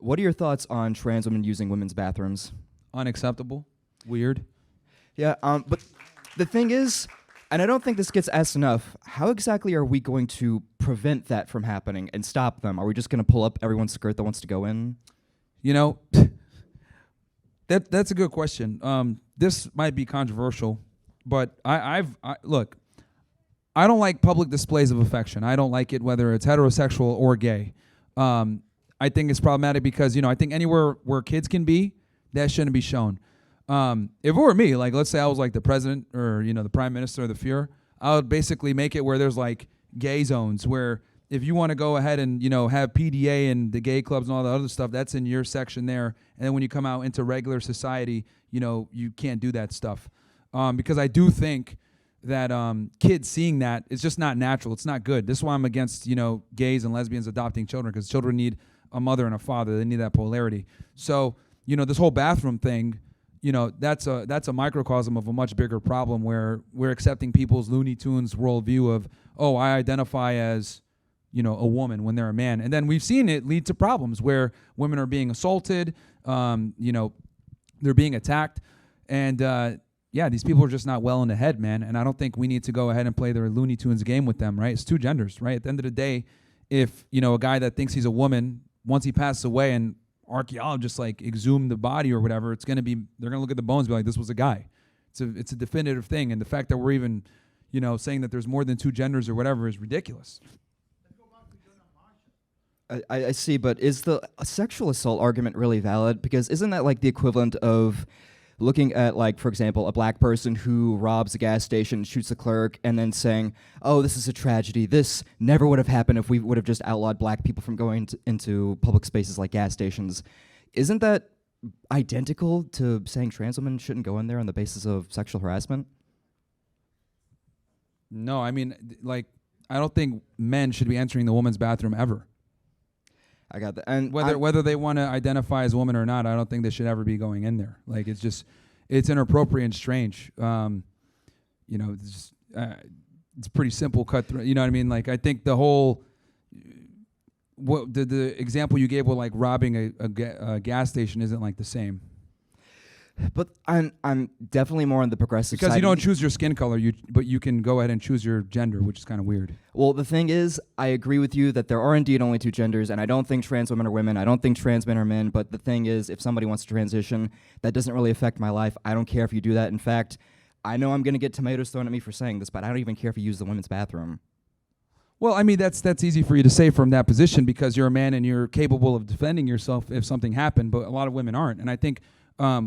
What are your thoughts on trans women using women's bathrooms? Unacceptable. Weird. Yeah, but the thing is, and I don't think this gets asked enough, how exactly are we going to prevent that from happening and stop them? Are we just going to pull up everyone's skirt that wants to go in? You know, that's a good question. This might be controversial, but look, I don't like public displays of affection. I don't like it whether it's heterosexual or gay. I think it's problematic because, I think anywhere where kids can be, that shouldn't be shown. If it were me, like let's say I was like the president or, the prime minister of the Fuhrer, I would basically make it where there's like gay zones where if you want to go ahead and, have PDA and the gay clubs and all the other stuff, that's in your section there. And then when you come out into regular society, you can't do that stuff. Because I do think that kids seeing that is just not natural. It's not good. This is why I'm against, gays and lesbians adopting children, because children need a mother and a father. They need that polarity. So, this whole bathroom thing, that's a microcosm of a much bigger problem where we're accepting people's Looney Tunes worldview of, oh, I identify as, a woman when they're a man. And then we've seen it lead to problems where women are being assaulted, they're being attacked. And, these people are just not well in the head, man. And I don't think we need to go ahead and play their Looney Tunes game with them, right? It's two genders, right? At the end of the day, if, a guy that thinks he's a woman, once he passes away and archaeologists like exhumed the body or whatever, they're gonna look at the bones and be like, this was a guy. It's a definitive thing. And the fact that we're even, saying that there's more than two genders or whatever is ridiculous. I see, but is the sexual assault argument really valid? Because isn't that like the equivalent of looking at, like, for example, a black person who robs a gas station, shoots a clerk, and then saying, oh, this is a tragedy. This never would have happened if we would have just outlawed black people from going into public spaces like gas stations. Isn't that identical to saying trans women shouldn't go in there on the basis of sexual harassment? No, I mean, like, I don't think men should be entering the woman's bathroom ever. I got that. And whether they want to identify as women or not, I don't think they should ever be going in there. Like, it's inappropriate and strange. It's pretty simple cut through. You know what I mean? Like, I think the whole the example you gave with like robbing a gas station isn't like the same. But I'm definitely more on the progressive side. Because you don't choose your skin color, but you can go ahead and choose your gender, which is kind of weird. Well, the thing is, I agree with you that there are indeed only two genders, and I don't think trans women are women. I don't think trans men are men. But the thing is, if somebody wants to transition, that doesn't really affect my life. I don't care if you do that. In fact, I know I'm going to get tomatoes thrown at me for saying this, but I don't even care if you use the women's bathroom. Well, I mean, that's easy for you to say from that position because you're a man and you're capable of defending yourself if something happened, but a lot of women aren't. And I think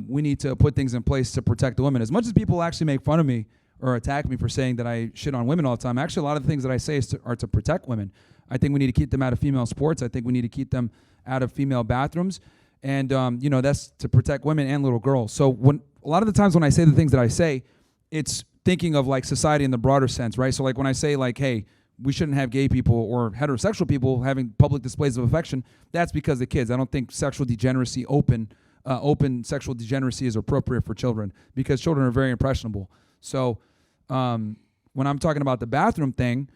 we need to put things in place to protect the women. As much as people actually make fun of me or attack me for saying that I shit on women all the time, actually a lot of the things that I say are to protect women. I think we need to keep them out of female sports. I think we need to keep them out of female bathrooms. And, that's to protect women and little girls. So a lot of the times when I say the things that I say, it's thinking of like society in the broader sense, right? So like when I say like, hey, we shouldn't have gay people or heterosexual people having public displays of affection, that's because of kids. I don't think sexual degeneracy open sexual degeneracy is appropriate for children because children are very impressionable. So when I'm talking about the bathroom thing,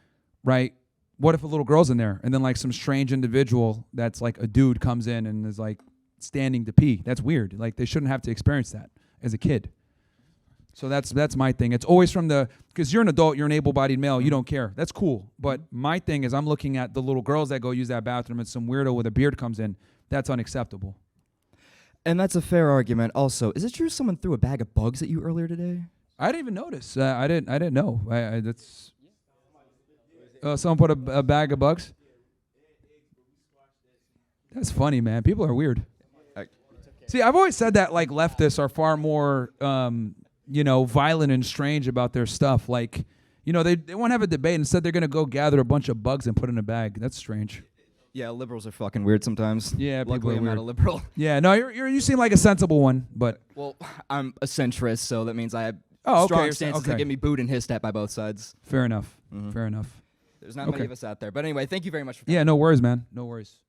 right, what if a little girl's in there and then like some strange individual that's like a dude comes in and is like standing to pee? That's weird. Like they shouldn't have to experience that as a kid. So that's my thing. It's always because you're an adult, you're an able-bodied male, you don't care. That's cool. But my thing is I'm looking at the little girls that go use that bathroom and some weirdo with a beard comes in. That's unacceptable. And that's a fair argument. Also, is it true someone threw a bag of bugs at you earlier today? I didn't even notice. I didn't know. Someone put a bag of bugs. That's funny, man. People are weird. See, I've always said that like leftists are far more, violent and strange about their stuff. Like, they won't have a debate. Instead, they're gonna go gather a bunch of bugs and put in a bag. That's strange. Yeah, liberals are fucking weird sometimes. Yeah, luckily I'm not a liberal. Yeah, no, you seem like a sensible one, but well, I'm a centrist, so that means I have strong stances that get me booed and hissed at by both sides. Fair enough. Mm-hmm. Fair enough. There's not many of us out there, but anyway, thank you very much for coming. Yeah, no worries, man. No worries.